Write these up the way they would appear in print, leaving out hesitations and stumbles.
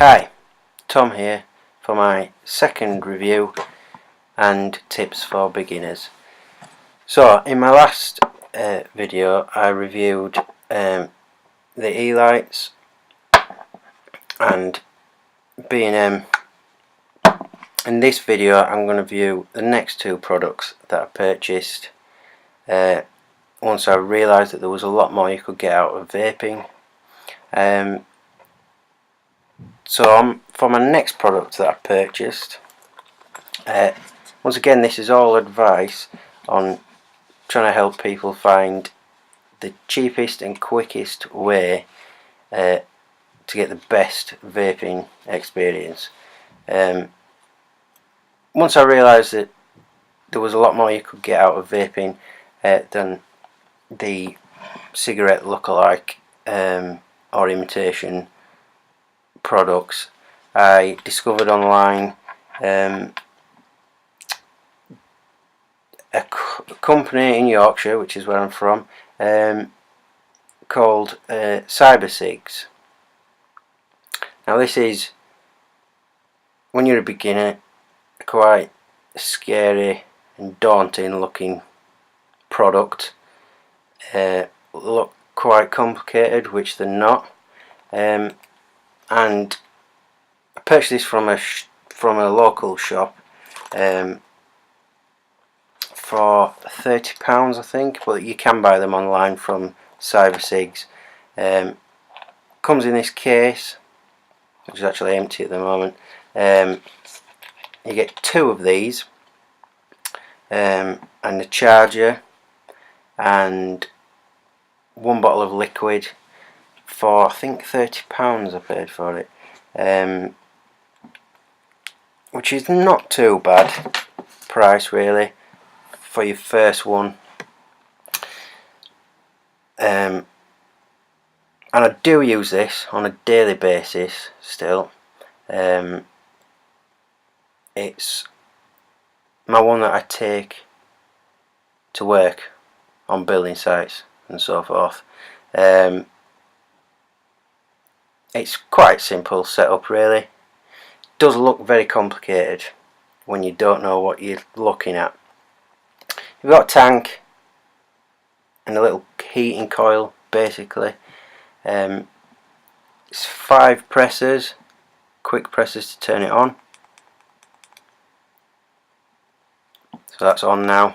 Hi, Tom here for my second review and tips for beginners. So in my last video I reviewed the E-lights and B&M. In this video I'm going to review the next two products that I purchased once I realised that there was a lot more you could get out of vaping. So for my next product that I purchased, once again this is all advice on trying to help people find the cheapest and quickest way to get the best vaping experience. Once I realised that there was a lot more you could get out of vaping than the cigarette lookalike or imitation products, I discovered online a company in Yorkshire, which is where I'm from, called Cybercigs. Now this is, when you're a beginner, a quite scary and daunting looking product. Look quite complicated, which they're not. And I purchased this from a local shop for £30 I think, but you can buy them online from Cybercigs. Comes in this case, which is actually empty at the moment. You get two of these and a charger and one bottle of liquid for I think £30 I paid for it, which is not too bad price really for your first one. And I do use this on a daily basis still. It's my one that I take to work on building sites and so forth. It's quite simple setup really. It does look very complicated when you don't know what you're looking at. You've got a tank and a little heating coil basically. It's 5 presses, quick presses to turn it on. So that's on now.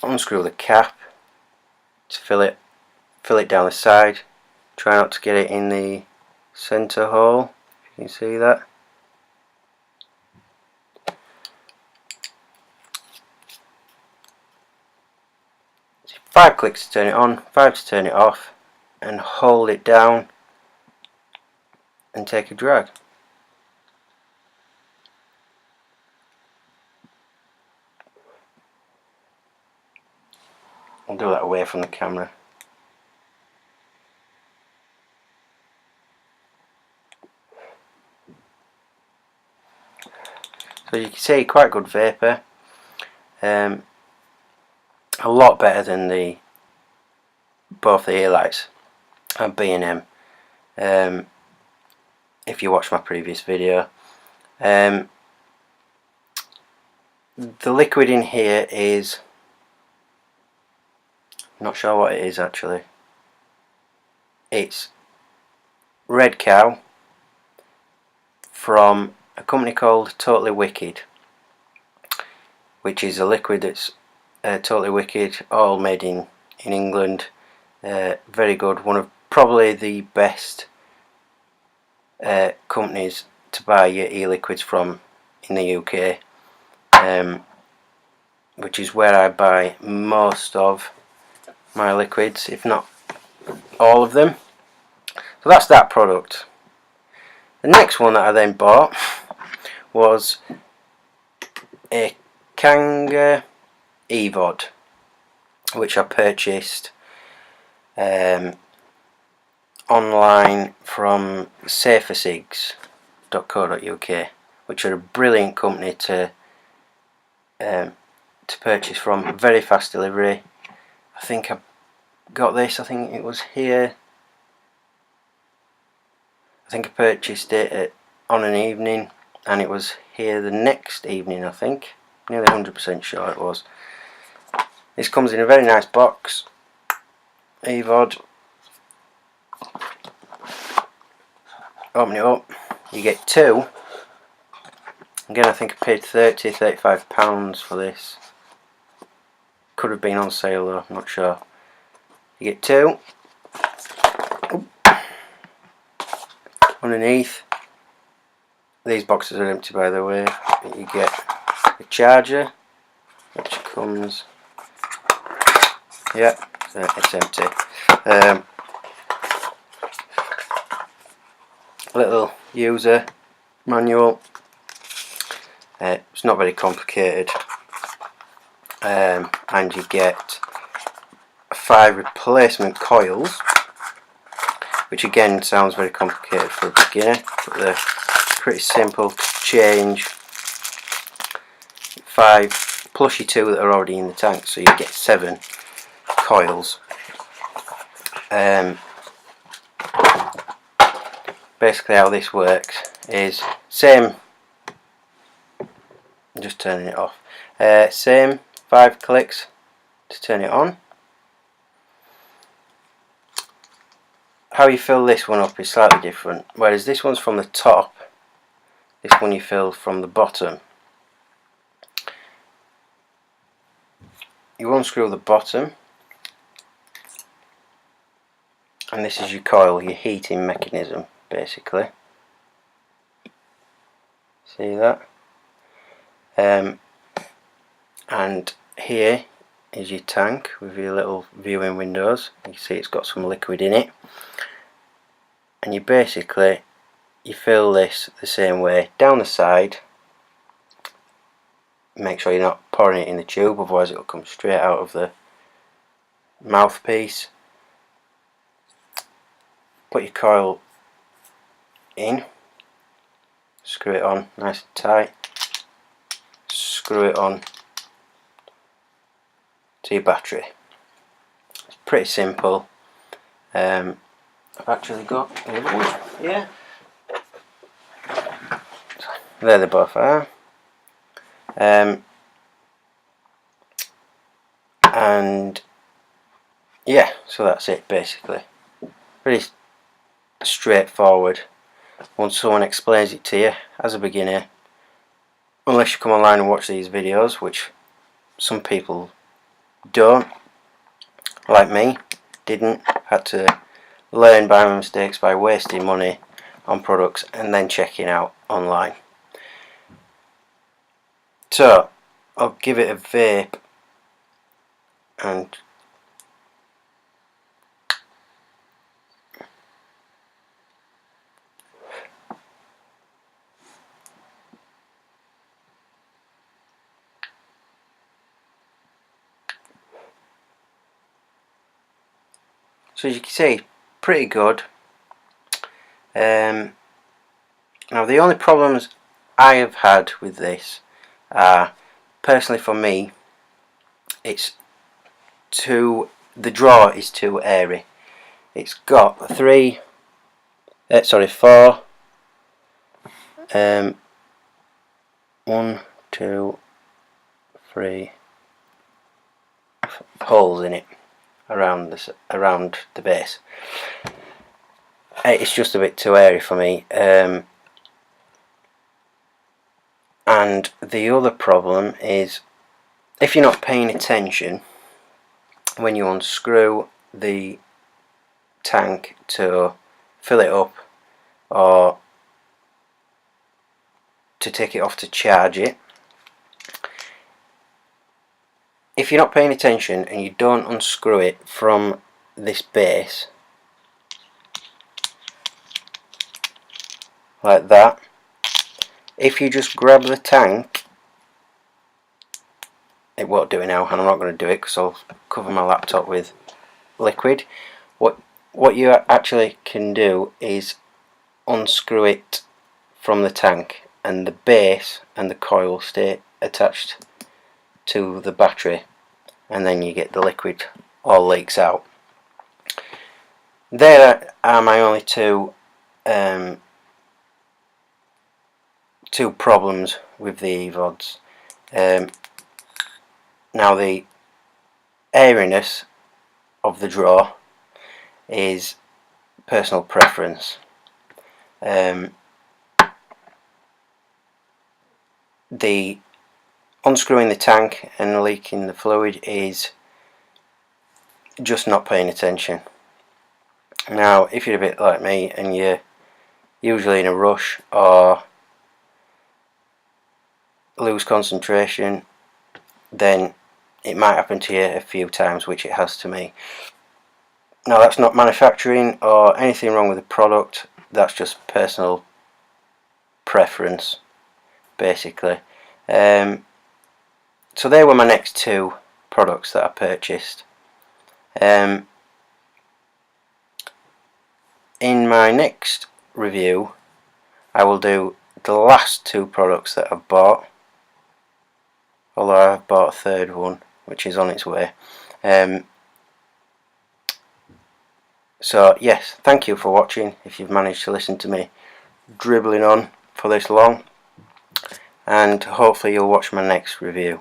Unscrew the cap to fill it down the side. Try not to get it in the center hole, if you can see that. So 5 clicks to turn it on, 5 to turn it off, and hold it down and take a drag. I'll do that away from the camera. So you can see quite good vapour, a lot better than both the E-lights and B&M. If you watch my previous video, the liquid in here is, I'm not sure what it is actually. It's Red Cow from a company called Totally Wicked, which is a liquid that's Totally Wicked, all made in England. Very good, one of probably the best companies to buy your e-liquids from in the UK, which is where I buy most of my liquids, if not all of them. So that's that product. The next one that I then bought was a Kanger evod, which I purchased online from safercigs.co.uk, which are a brilliant company to purchase from. Very fast delivery. I think I got this, I think it was here think I purchased it on an evening, and it was here the next evening, I think. Nearly 100% sure it was. This comes in a very nice box, evod. Open it up, you get two. Again, I think I paid £35 for this. Could have been on sale though, I'm not sure. You get two. Underneath, these boxes are empty by the way. You get a charger, which comes, yeah, it's empty. Little user manual. It's not very complicated, and you get 5 replacement coils, which again sounds very complicated for a beginner, but they're pretty simple to change. 5 plus your 2 that are already in the tank, so you get 7 coils. Basically how this works is same, I'm just turning it off, same 5 clicks to turn it on. How you fill this one up is slightly different. Whereas this one's from the top, this one you fill from the bottom. You unscrew the bottom, and this is your coil, your heating mechanism basically. See that? And here is your tank with your little viewing windows. You can see it's got some liquid in it, and you basically fill this the same way down the side. Make sure you're not pouring it in the tube, otherwise it will come straight out of the mouthpiece. Put your coil in, screw it on nice and tight, screw it on to your battery. It's pretty simple. I've actually got the other one here. There they both are. And yeah, so that's it basically. Pretty straightforward once someone explains it to you as a beginner, unless you come online and watch these videos, which some people don't, like me, didn't, had to learn by my mistakes by wasting money on products and then checking out online. So I'll give it a vape and so as you can see, pretty good. Now the only problems I have had with this are, personally for me, it's the draw is too airy. It's got 4 1, 2, 3 holes in it around the base. It's just a bit too airy for me. And the other problem is, if you're not paying attention when you unscrew the tank to fill it up or to take it off to charge it, if you're not paying attention and you don't unscrew it from this base like that, if you just grab the tank, it won't do it now, and I'm not going to do it because I'll cover my laptop with liquid. What you actually can do is unscrew it from the tank, and the base and the coil stay attached to the battery, and then you get the liquid all leaks out. There are my only two two problems with the evods. Now the airiness of the draw is personal preference. The unscrewing the tank and leaking the fluid is just not paying attention. Now if you're a bit like me and you're usually in a rush or lose concentration, then it might happen to you a few times, which it has to me. Now that's not manufacturing or anything wrong with the product, that's just personal preference basically. So they were my next two products that I purchased. In my next review I will do the last two products that I've bought, although I've bought a third one which is on its way. So yes, thank you for watching if you've managed to listen to me dribbling on for this long, and hopefully you'll watch my next review.